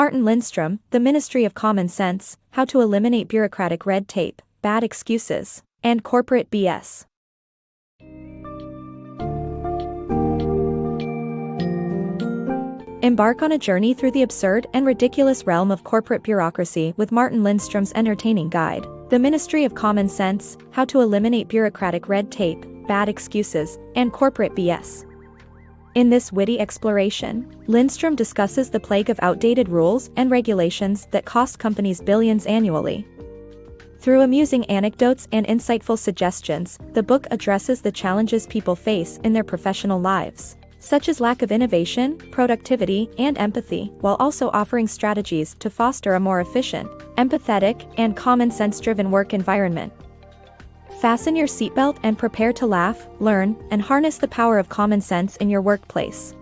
Martin Lindstrom, The Ministry of Common Sense, How to Eliminate Bureaucratic Red Tape, Bad Excuses, and Corporate BS. Embark on a journey through the absurd and ridiculous realm of corporate bureaucracy with Martin Lindstrom's entertaining guide, The Ministry of Common Sense, How to Eliminate Bureaucratic Red Tape, Bad Excuses, and Corporate BS. In this witty exploration, Lindstrom discusses the plague of outdated rules and regulations that cost companies billions annually. Through amusing anecdotes and insightful suggestions, the book addresses the challenges people face in their professional lives, such as lack of innovation, productivity, and empathy, while also offering strategies to foster a more efficient, empathetic, and common sense-driven work environment. Fasten your seatbelt and prepare to laugh, learn, and harness the power of common sense in your workplace.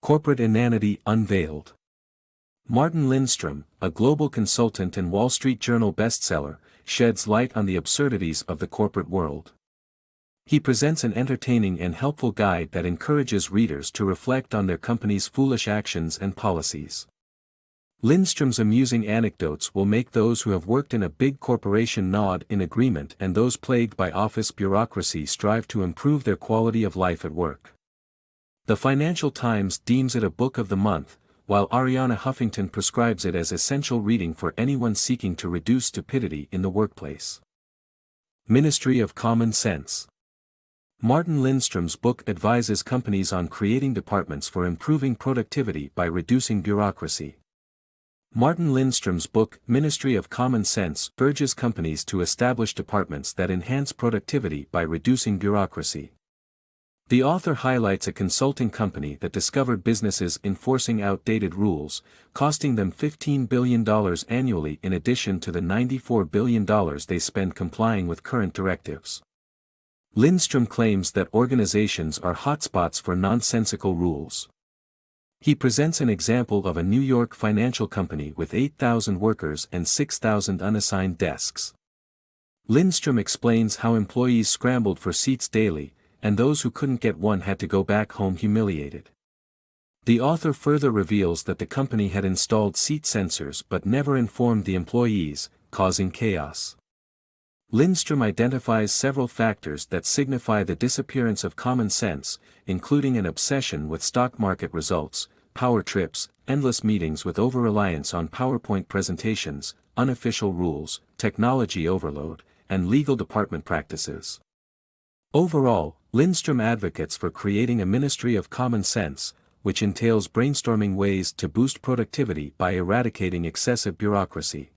Corporate Inanity Unveiled. Martin Lindstrom, a global consultant and Wall Street Journal bestseller, sheds light on the absurdities of the corporate world. He presents an entertaining and helpful guide that encourages readers to reflect on their company's foolish actions and policies. Lindstrom's amusing anecdotes will make those who have worked in a big corporation nod in agreement and those plagued by office bureaucracy strive to improve their quality of life at work. The Financial Times deems it a book of the month, while Ariana Huffington prescribes it as essential reading for anyone seeking to reduce stupidity in the workplace. Ministry of Common Sense. Martin Lindstrom's book advises companies on creating departments for improving productivity by reducing bureaucracy. Martin Lindstrom's book, Ministry of Common Sense, urges companies to establish departments that enhance productivity by reducing bureaucracy. The author highlights a consulting company that discovered businesses enforcing outdated rules, costing them $15 billion annually in addition to the $94 billion they spend complying with current directives. Lindstrom claims that organizations are hotspots for nonsensical rules. He presents an example of a New York financial company with 8,000 workers and 6,000 unassigned desks. Lindstrom explains how employees scrambled for seats daily, and those who couldn't get one had to go back home humiliated. The author further reveals that the company had installed seat sensors but never informed the employees, causing chaos. Lindstrom identifies several factors that signify the disappearance of common sense, including an obsession with stock market results, power trips, endless meetings with over-reliance on PowerPoint presentations, unofficial rules, technology overload, and legal department practices. Overall, Lindstrom advocates for creating a ministry of common sense, which entails brainstorming ways to boost productivity by eradicating excessive bureaucracy.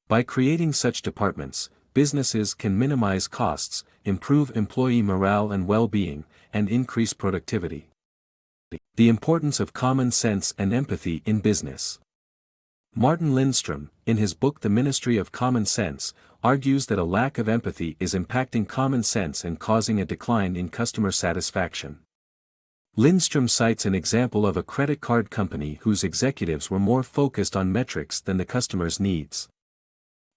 By creating such departments, businesses can minimize costs, improve employee morale and well-being, and increase productivity. The importance of common sense and empathy in business. Martin Lindstrom, in his book The Ministry of Common Sense, argues that a lack of empathy is impacting common sense and causing a decline in customer satisfaction. Lindstrom cites an example of a credit card company whose executives were more focused on metrics than the customer's needs.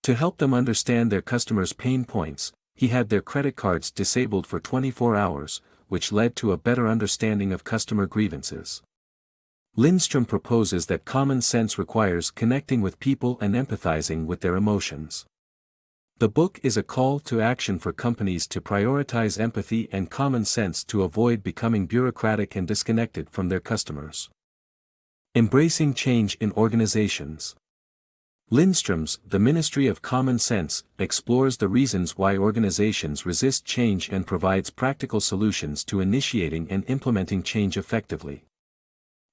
To help them understand their customers' pain points, he had their credit cards disabled for 24 hours, which led to a better understanding of customer grievances. Lindstrom proposes that common sense requires connecting with people and empathizing with their emotions. The book is a call to action for companies to prioritize empathy and common sense to avoid becoming bureaucratic and disconnected from their customers. Embracing change in organizations. Lindstrom's The Ministry of Common Sense explores the reasons why organizations resist change and provides practical solutions to initiating and implementing change effectively.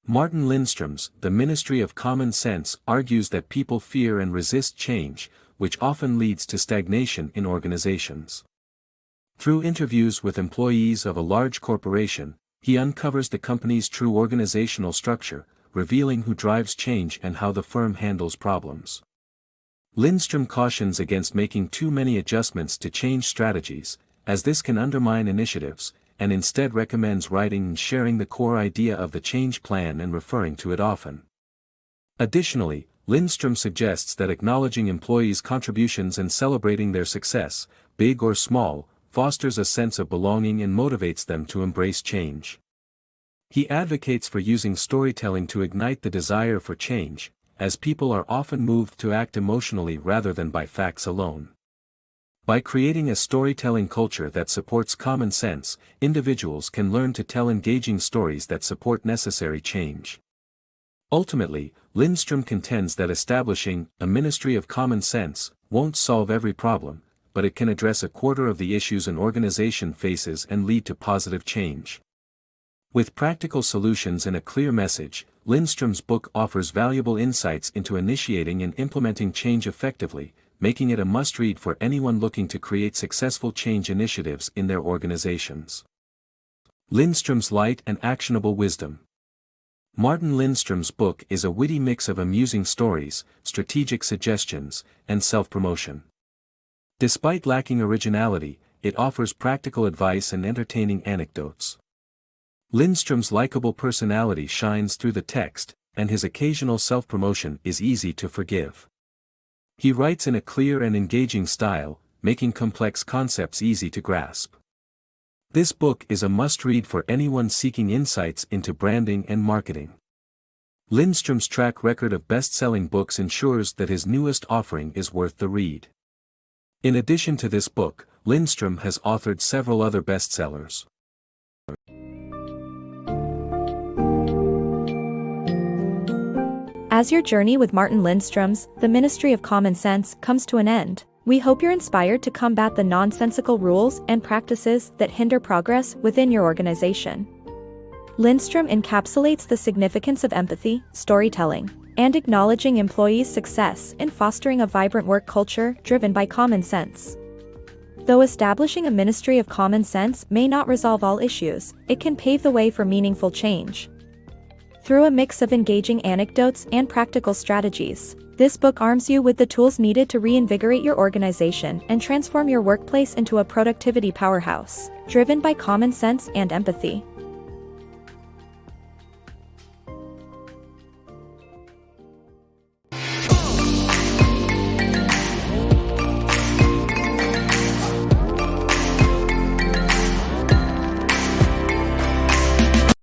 Martin Lindstrom's The Ministry of Common Sense argues that people fear and resist change, which often leads to stagnation in organizations. Through interviews with employees of a large corporation, he uncovers the company's true organizational structure, revealing who drives change and how the firm handles problems. Lindstrom cautions against making too many adjustments to change strategies, as this can undermine initiatives, and instead recommends writing and sharing the core idea of the change plan and referring to it often. Additionally, Lindstrom suggests that acknowledging employees' contributions and celebrating their success, big or small, fosters a sense of belonging and motivates them to embrace change. He advocates for using storytelling to ignite the desire for change, as people are often moved to act emotionally rather than by facts alone. By creating a storytelling culture that supports common sense, individuals can learn to tell engaging stories that support necessary change. Ultimately, Lindstrom contends that establishing a ministry of common sense won't solve every problem, but it can address a quarter of the issues an organization faces and lead to positive change. With practical solutions and a clear message, Lindstrom's book offers valuable insights into initiating and implementing change effectively, making it a must-read for anyone looking to create successful change initiatives in their organizations. Lindstrom's light and actionable wisdom. Martin Lindstrom's book is a witty mix of amusing stories, strategic suggestions, and self-promotion. Despite lacking originality, it offers practical advice and entertaining anecdotes. Lindstrom's likable personality shines through the text, and his occasional self-promotion is easy to forgive. He writes in a clear and engaging style, making complex concepts easy to grasp. This book is a must-read for anyone seeking insights into branding and marketing. Lindstrom's track record of best-selling books ensures that his newest offering is worth the read. In addition to this book, Lindstrom has authored several other bestsellers. As your journey with Martin Lindstrom's The Ministry of Common Sense comes to an end, we hope you're inspired to combat the nonsensical rules and practices that hinder progress within your organization. Lindstrom encapsulates the significance of empathy, storytelling, and acknowledging employees' success in fostering a vibrant work culture driven by common sense. Though establishing a ministry of common sense may not resolve all issues, it can pave the way for meaningful change. Through a mix of engaging anecdotes and practical strategies, this book arms you with the tools needed to reinvigorate your organization and transform your workplace into a productivity powerhouse, driven by common sense and empathy.